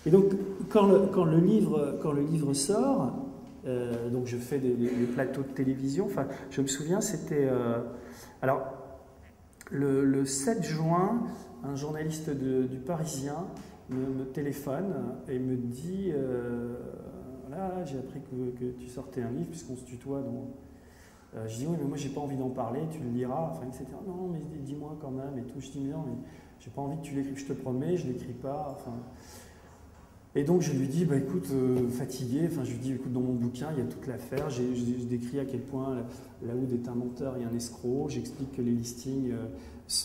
Et donc, quand le livre sort, donc je fais des plateaux de télévision, enfin, je me souviens, c'était... alors, le 7 juin, un journaliste du Parisien me téléphone et me dit voilà, j'ai appris que tu sortais un livre, puisqu'on se tutoie. Donc, je dis oui, mais moi j'ai pas envie d'en parler, tu le liras, enfin, etc. Non, mais dis-moi quand même, et tout. Je dis mais non, mais j'ai pas envie que tu l'écrives, je te promets, je l'écris pas. Enfin, et donc je lui dis, bah écoute, fatigué, enfin je lui dis, écoute, dans mon bouquin, il y a toute l'affaire, je décris à quel point Laoud est un menteur et un escroc, j'explique que les listings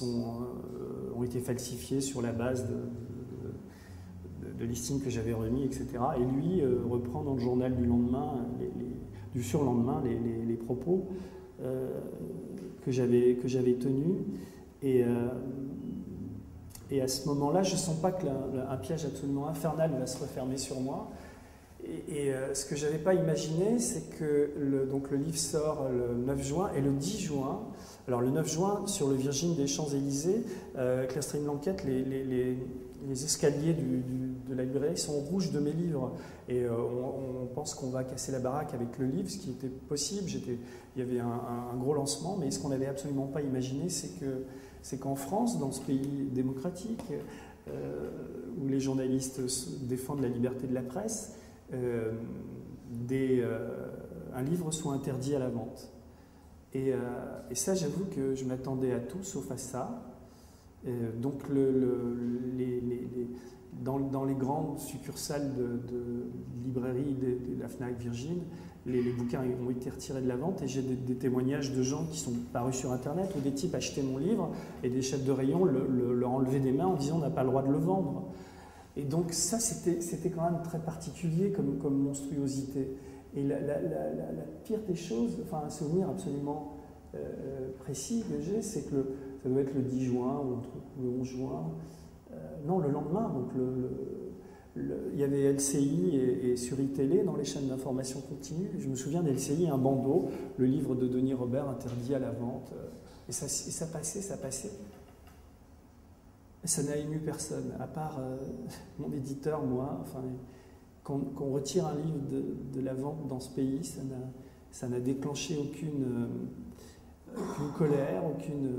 ont été falsifiés sur la base de listings que j'avais remis, etc. Et lui reprend dans le journal du lendemain, du surlendemain, les propos que j'avais tenus. Et à ce moment-là, je ne sens pas qu'un piège absolument infernal va se refermer sur moi. Et ce que je n'avais pas imaginé, c'est que donc le livre sort le 9 juin, et le 10 juin, alors le 9 juin, sur le Virgin des Champs-Élysées, Claire Stream-Blanquette, les escaliers de la librairie sont rouges de mes livres. Et on pense qu'on va casser la baraque avec le livre, ce qui était possible. Il y avait un gros lancement, mais ce qu'on n'avait absolument pas imaginé, c'est qu'en France, dans ce pays démocratique, où les journalistes défendent la liberté de la presse, un livre soit interdit à la vente. Et ça, j'avoue que je m'attendais à tout sauf à ça. Donc, dans les grandes succursales de librairies de la Fnac Virgin, les bouquins ont été retirés de la vente, et j'ai des témoignages de gens qui sont parus sur Internet où des types achetaient mon livre et des chefs de rayon leur enlevaient des mains en disant on n'a pas le droit de le vendre. Et donc ça, c'était quand même très particulier comme monstruosité. Et la pire des choses, enfin un souvenir absolument précis que j'ai, c'est que ça doit être le 10 juin ou le 11 juin, non, le lendemain, donc il y avait LCI et sur iTélé dans les chaînes d'information continue. Je me souviens d'LCI, un bandeau, le livre de Denis Robert interdit à la vente. Et ça passait. Ça n'a ému personne, à part mon éditeur, moi. Enfin, qu'on retire un livre de la vente dans ce pays, ça n'a déclenché aucune colère, aucune...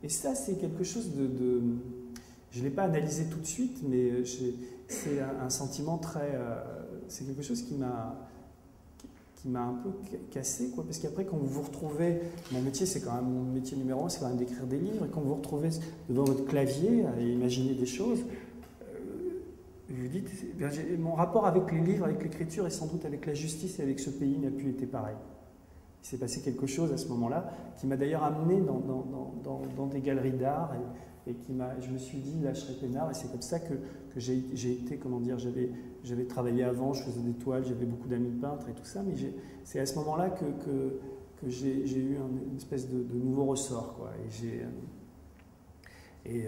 Et ça, c'est quelque chose de je ne l'ai pas analysé tout de suite, mais c'est un sentiment très... c'est quelque chose qui m'a un peu cassé, quoi, parce qu'après, quand vous vous retrouvez... Mon métier, c'est quand même mon métier numéro 1, c'est quand même d'écrire des livres, et quand vous vous retrouvez devant votre clavier à imaginer des choses, vous dites... Mon rapport avec les livres, avec l'écriture, et sans doute avec la justice et avec ce pays n'a plus été pareil. Il s'est passé quelque chose à ce moment-là, qui m'a d'ailleurs amené dans des galeries d'art, et je me suis dit, là, je serais peinard, et c'est comme ça que j'ai été, comment dire, j'avais travaillé avant, je faisais des toiles, j'avais beaucoup d'amis peintres et tout ça, mais c'est à ce moment-là que j'ai eu une espèce de nouveau ressort, quoi, et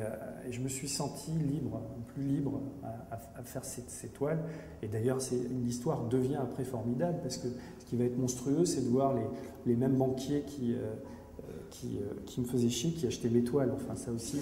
je me suis senti libre, plus libre à faire ces toiles, et d'ailleurs, l'histoire devient après formidable, parce que ce qui va être monstrueux, c'est de voir les mêmes banquiers qui me faisaient chier, qui achetaient mes toiles. Enfin, ça aussi,